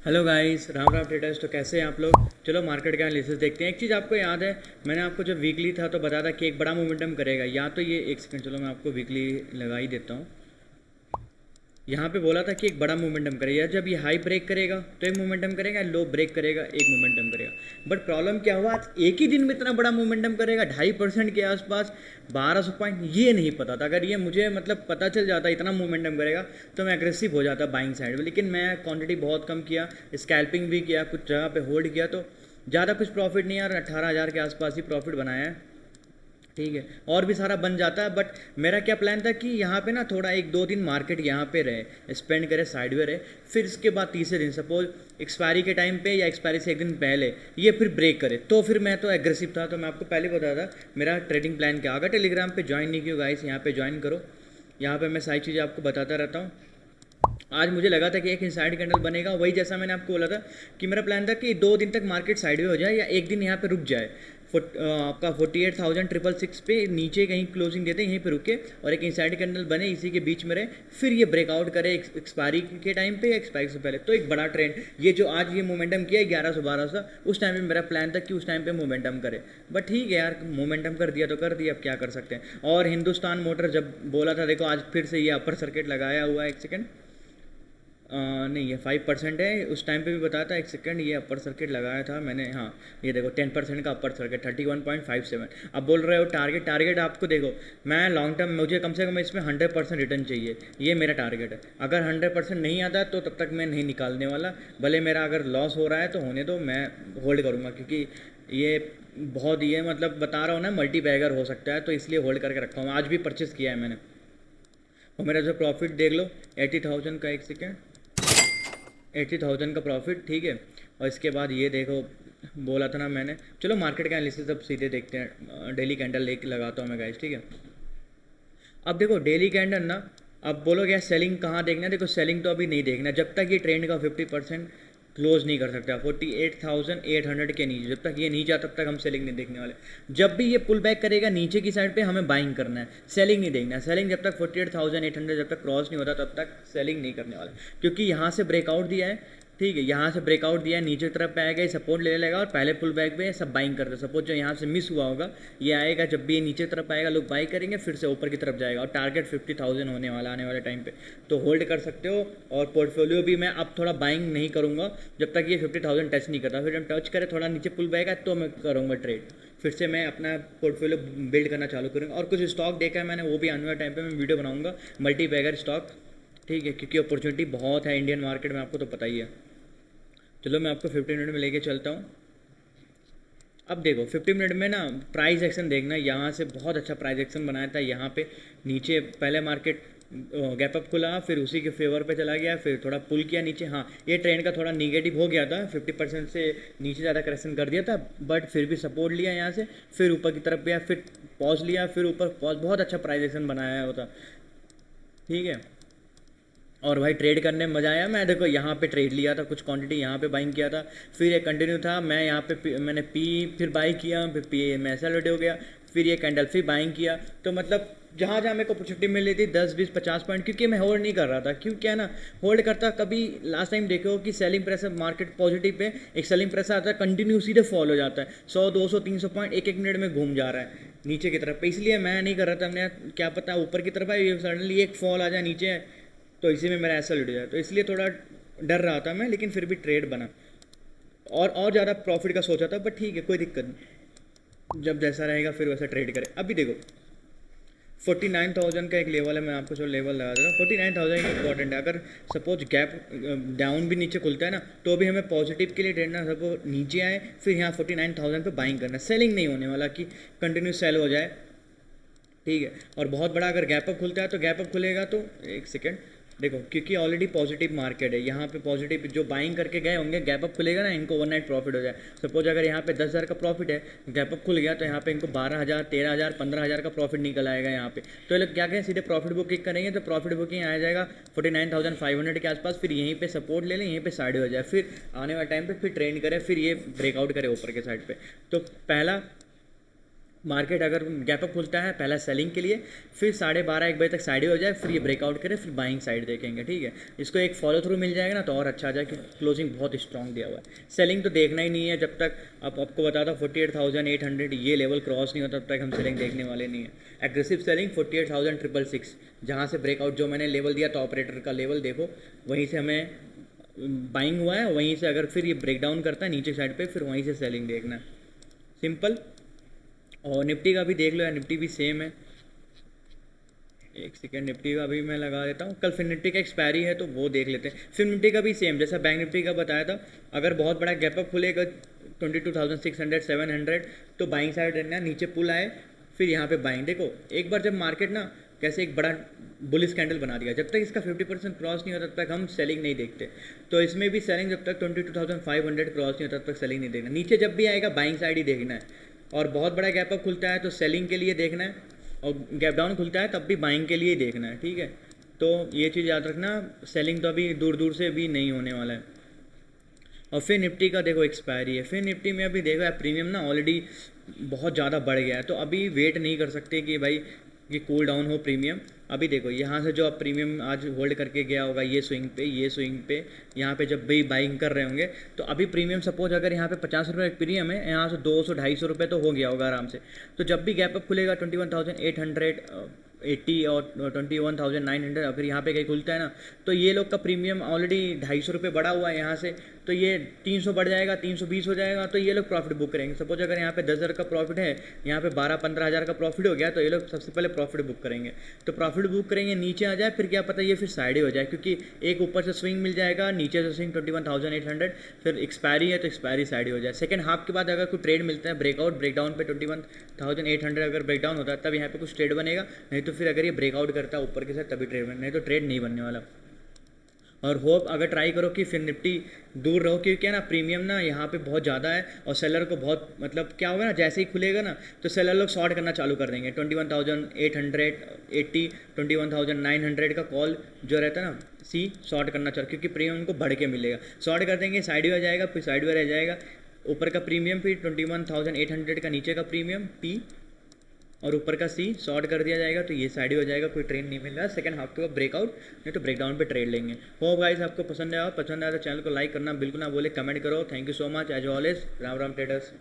Hello guys, Ram Ram traders. तो कैसे हैं आप लोग। चलो मार्केट का एनालिसिस देखते हैं। एक चीज़ आपको याद है, मैंने आपको जब वीकली था तो बताया था कि एक बड़ा मोमेंटम करेगा। या तो ये एक सेकंड, चलो मैं आपको वीकली लगा ही देता हूँ। यहाँ पे बोला था कि एक बड़ा मोमेंटम करेगा। जब ये हाई ब्रेक करेगा तो एक मोमेंटम करेगा, लो ब्रेक करेगा एक मोमेंटम करेगा। बट प्रॉब्लम क्या हुआ, आज एक ही दिन में इतना बड़ा मोमेंटम करेगा 2.5% के आसपास, 1200 पॉइंट। ये नहीं पता था। अगर ये मुझे मतलब पता चल जाता इतना मोमेंटम करेगा तो मैं एग्रेसिव हो जाता बाइंग साइड में। लेकिन मैं क्वांटिटी बहुत कम किया, स्कैल्पिंग भी किया, कुछ जगह पे होल्ड किया, तो ज़्यादा कुछ प्रॉफिट नहीं यार, 18,000 के आसपास ही प्रॉफिट बनाया है। ठीक है, और भी सारा बन जाता है। बट मेरा क्या प्लान था कि यहाँ पे ना थोड़ा एक दो दिन मार्केट यहाँ पे रहे, स्पेंड करे, साइडवे रहे, फिर इसके बाद तीसरे दिन सपोज एक्सपायरी के टाइम पे या एक्सपायरी से एक दिन पहले ये फिर ब्रेक करे, तो फिर मैं तो एग्रेसिव था। तो मैं आपको पहले बताया था मेरा ट्रेडिंग प्लान क्या होगा। टेलीग्राम पे ज्वाइन नहीं किया गाइस, यहाँ पे ज्वाइन करो। यहाँ पे मैं सारी चीज़ें आपको बताता रहता हूँ। आज मुझे लगा था कि एक इनसाइड कैंडल बनेगा, वही जैसा मैंने आपको बोला था कि मेरा प्लान था कि 2 दिन तक मार्केट साइडवे हो जाए या एक दिन यहाँ पे रुक जाए। आपका 48,666 पे नीचे कहीं क्लोजिंग देते यहीं पे रुके और एक इनसाइड कैंडल बने, इसी के बीच में रहे, फिर ये ब्रेकआउट करे एक्सपायरी के टाइम पे या एक्सपायरी से पहले। तो एक बड़ा ट्रेंड ये जो आज ये मोमेंटम किया 1100-1200, उस टाइम पे मेरा प्लान था कि उस टाइम पे मोमेंटम करे। बट ठीक है यार, मोमेंटम कर दिया तो कर दिया, अब क्या कर सकते हैं। और हिंदुस्तान मोटर जब बोला था, देखो आज फिर से ये अपर सर्किट लगाया हुआ है। एक सेकेंड, नहीं ये 5% है, उस टाइम पे भी बताया था। एक सेकंड, ये अपर सर्किट लगाया था मैंने, हाँ ये देखो 10% का अपर सर्किट 31.57। अब बोल रहे हो टारगेट, टारगेट आपको देखो, मैं लॉन्ग टर्म मुझे कम से कम इसमें 100% रिटर्न चाहिए, ये मेरा टारगेट है। अगर 100% नहीं आता तो तब तक मैं नहीं निकालने वाला। भले मेरा अगर लॉस हो रहा है तो होने दो, मैं होल्ड करूँगा, क्योंकि ये बहुत ये मतलब बता रहा हूँ ना, मल्टी बैगर हो सकता है, तो इसलिए होल्ड करके रखा हूँ। आज भी परचेस किया है मैंने। और मेरा जो प्रॉफिट देख लो 80,000 का। एक सेकेंड, 80,000 का प्रॉफिट, ठीक है। और इसके बाद ये देखो, बोला था ना मैंने। चलो मार्केट का एनालिसिस अब सीधे देखते हैं। डेली कैंडल लेके लगाता हूँ मैं गाइस, ठीक है। अब देखो डेली कैंडल ना, अब बोलोगे यार सेलिंग कहाँ देखना है। देखो सेलिंग तो अभी नहीं देखना जब तक ये ट्रेंड का 50% क्लोज नहीं कर सकता 48,800 के नीचे। जब तक ये नीचे आता तब तक हम सेलिंग नहीं देखने वाले। जब भी ये पुल बैक करेगा नीचे की साइड पे हमें बाइंग करना है, सेलिंग नहीं देखना है। सेलिंग जब तक 48,800 जब तक क्रॉस नहीं होता तब तक सेलिंग नहीं करने वाले, क्योंकि यहाँ से ब्रेकआउट दिया है, ठीक है। यहाँ से ब्रेकआउट दिया है, नीचे की तरफ पे आएगा, ये सपोर्ट ले लेगा और पहले पुल बैक पे सब बाइंग करते। सपोज जो यहाँ से मिस हुआ होगा, ये आएगा, जब भी ये नीचे की तरफ आएगा लोग बाई करेंगे, फिर से ऊपर की तरफ जाएगा और टारगेट 50,000 होने वाला आने वाले टाइम पे। तो होल्ड कर सकते हो। और पोर्टफोलियो भी मैं अब थोड़ा बाइंग नहीं करूँगा जब तक ये 50,000 टच नहीं करता। फिर जब टच करे थोड़ा नीचे पुल बैक है तो मैं करूँगा ट्रेड, फिर से मैं अपना पोर्टफोलियो बिल्ड करना चालू करूँगा। और कुछ स्टॉक देखा है मैंने, वो भी आने वाले टाइम पर मैं वीडियो बनाऊँगा, मल्टी बैगर स्टॉक, ठीक है, क्योंकि अपॉर्चुनिटी बहुत है इंडियन मार्केट में, आपको तो पता ही है। चलो मैं आपको 50 मिनट में लेके चलता हूँ। अब देखो 50 मिनट में ना प्राइस एक्शन देखना, यहाँ से बहुत अच्छा प्राइस एक्शन बनाया था। यहाँ पे नीचे पहले मार्केट गैप अप खुला, फिर उसी के फेवर पे चला गया, फिर थोड़ा पुल किया नीचे। हाँ ये ट्रेंड का थोड़ा निगेटिव हो गया था, 50% से नीचे ज़्यादा करेक्शन कर दिया था, बट फिर भी सपोर्ट लिया यहाँ से, फिर ऊपर की तरफ गया, फिर पॉज लिया, फिर ऊपर पॉज। बहुत अच्छा प्राइस एक्शन बनाया होता, ठीक है। और भाई ट्रेड करने में मज़ा आया। मैं देखो यहाँ पे ट्रेड लिया था, कुछ क्वांटिटी यहाँ पे बाइंग किया था, फिर ये कंटिन्यू था। मैं यहाँ पे मैंने पी फिर बाई किया, फिर पी में सेल हो गया, फिर ये कैंडल फिर बाइंग किया। तो मतलब जहाँ जहाँ मेरे को अपॉर्चुनिटी मिल रही थी 10, 20, 50 पॉइंट, क्योंकि मैं होल्ड नहीं कर रहा था। क्यों क्या ना, होल्ड करता कभी लास्ट टाइम देखो कि selling pressure market positive pay, एक सेलिंग प्रेशर आता है कंटिन्यू सीधे फॉल हो जाता है, 100, 200, 300 पॉइंट एक एक मिनट में घूम जा रहा है नीचे की तरफ पे। इसलिए मैं नहीं कर रहा था। हमने क्या पता ऊपर की तरफ है, सडनली एक फॉल आ जाए नीचे, तो इसी में मेरा ऐसा लुट जाए। तो इसलिए थोड़ा डर रहा था मैं, लेकिन फिर भी ट्रेड बना और ज़्यादा प्रॉफिट का सोचा था। बट ठीक है, कोई दिक्कत नहीं, जब जैसा रहेगा फिर वैसा ट्रेड करें। अभी देखो 49,000 का एक लेवल है, मैं आपको जो लेवल लगा दे रहा हूँ 49,000 इंपॉर्टेंट है। अगर सपोज गैप डाउन भी नीचे खुलता है ना, तो भी हमें पॉजिटिव के लिए ट्रेड ना, सपोज नीचे आए फिर यहाँ 49,000 पे बाइंग करना। सेलिंग नहीं होने वाला कि कंटिन्यू सेल हो जाए, ठीक है। और बहुत बड़ा अगर गैप अप खुलता है तो गैप अप खुलेगा तो एक सेकेंड देखो, क्योंकि ऑलरेडी पॉजिटिव मार्केट है, यहाँ पे पॉजिटिव जो बाइंग करके गए होंगे, गैप अप खुलेगा ना, इनको ओवरनाइट प्रॉफिट हो जाए। सपोज अगर यहाँ पे 10,000 का प्रॉफिट है, गैप अप खुल गया तो यहाँ पे इनको 12,000, 13,000, 15,000 का प्रॉफिट निकल आएगा यहाँ पे। तो ये लोग क्या करें, सीधे प्रॉफिट बुकिंग करेंगे, तो प्रॉफिट बुकिंग आ जाएगा 49,500 के आसपास। फिर यहीं पे सपोर्ट ले लें, यहीं पे साइड हो जाए, फिर आने वाले टाइम पे फिर ट्रेंड करें, फिर ये ब्रेकआउट करे ऊपर के साइड पे। तो पहला मार्केट अगर गैप अप खुलता है पहला सेलिंग के लिए, फिर 12:30-1 बजे तक साइड हो जाए, फिर ये ब्रेकआउट करे, फिर बाइंग साइड देखेंगे, ठीक है। इसको एक फॉलो थ्रू मिल जाएगा ना तो और अच्छा आ जाए कि क्लोजिंग बहुत स्ट्रॉन्ग दिया हुआ है। सेलिंग तो देखना ही नहीं है जब तक, अब आपको बताता 48,800 ये लेवल क्रॉस नहीं होता तब तक हम सेलिंग देखने वाले नहीं है। एग्रेसिव सेलिंग 48,666, जहाँ से ब्रेकआउट जो मैंने लेवल दिया तो ऑपरेटर का लेवल देखो, वहीं से हमें बाइंग हुआ है, वहीं से अगर फिर ये ब्रेकडाउन करता है नीचे साइड पे, फिर वहीं से सेलिंग देखना है, सिंपल। और निफ्टी का भी देख लो यार, निफ्टी भी सेम है। एक सेकेंड, निफ्टी का भी मैं लगा देता हूँ, कल फिर निफ्टी का एक्सपायरी है तो वो देख लेते हैं। फिर निफ्टी का भी सेम, जैसा बैंक निफ्टी का बताया था, अगर बहुत बड़ा गैप अप खुलेगा 22,600 700 तो बाइंग साइड रहना, नीचे पुल आए फिर यहाँ पे बाइंग। देखो एक बार जब मार्केट ना कैसे एक बड़ा बुलिश कैंडल बना दिया, जब तक इसका 50% क्रॉस नहीं होता तब तक हम सेलिंग नहीं देखते। तो इसमें भी सेलिंग जब तक 22,500 क्रॉस नहीं होता तब तक सेलिंग नहीं देखना, नीचे जब भी आएगा बाइंग साइड ही देखना है। और बहुत बड़ा गैप अप खुलता है तो सेलिंग के लिए देखना है, और गैप डाउन खुलता है तब भी बाइंग के लिए ही देखना है, ठीक है। तो ये चीज़ याद रखना, सेलिंग तो अभी दूर दूर से भी नहीं होने वाला है। और फिर निफ्टी का देखो एक्सपायरी है, फिर निफ्टी में अभी देखो यार प्रीमियम ना ऑलरेडी बहुत ज़्यादा बढ़ गया है, तो अभी वेट नहीं कर सकते कि भाई कि कूल डाउन हो प्रीमियम। अभी देखो यहाँ से जो अब प्रीमियम आज होल्ड करके गया होगा ये स्विंग पे यहाँ पे जब भी बाइंग कर रहे होंगे, तो अभी प्रीमियम सपोज अगर यहाँ पे 50 रुपये प्रीमियम है, यहाँ से 200-250 रुपये तो हो गया होगा आराम से। तो जब भी गैप अप खुलेगा 21,880 और 21,900 अगर यहाँ पे कहीं खुलता है ना, तो ये लोग का प्रीमियम ऑलरेडी 250 रुपये बढ़ा हुआ है यहाँ से, तो ये 300 बढ़ जाएगा, 320 हो जाएगा, तो ये लोग प्रॉफिट बुक करेंगे। सपोज अगर यहाँ पे 10,000 का प्रॉफिट है, यहाँ पे 12-15 हज़ार का प्रॉफिट हो गया, तो ये लोग सबसे पहले प्रॉफिट बुक करेंगे। तो प्रॉफिट बुक करेंगे, नीचे आ जाए, फिर क्या पता ये फिर साइड हो जाए, क्योंकि एक ऊपर से स्विंग मिल जाएगा, नीचे से स्विंग 21,800, फिर एक्सपायरी है तो एक्सपायरी साइड हो जाए। सेकंड हाफ के बाद अगर कोई ट्रेड मिलता है ब्रेकडाउन पे 21,800 अगर ब्रेकडाउन होता है तब यहाँ पे कुछ ट्रेड बनेगा, नहीं तो फिर अगर ये ब्रेकआउट करता है ऊपर के साथ तभी ट्रेड बने, नहीं तो ट्रेड नहीं बनने वाला। और होप अगर ट्राई करो कि फिर निफ्टी दूर रहो, क्योंकि क्या ना प्रीमियम ना यहाँ पे बहुत ज़्यादा है, और सेलर को बहुत मतलब क्या होगा ना, जैसे ही खुलेगा ना तो सेलर लोग शॉर्ट करना चालू कर देंगे। 21,880 21,900 का कॉल जो रहता है ना सी शॉर्ट करना चालू, क्योंकि प्रीमियम को बढ़ के मिलेगा, शॉर्ट कर देंगे, साइड में आ जाएगा, फिर साइड में रह जाएगा, ऊपर का प्रीमियम फिर 21,800 का नीचे का प्रीमियम पी और ऊपर का सी शॉर्ट कर दिया जाएगा, तो ये साइड हो जाएगा, कोई ट्रेड नहीं मिल रहा है। सेकंड हाफ के बाद ब्रेकआउट, नहीं तो ब्रेकडाउन पे ट्रेड लेंगे। होप गाइस आपको पसंद आया तो चैनल को लाइक करना बिल्कुल ना बोले, कमेंट करो। Thank you so much as always. Ram Ram traders.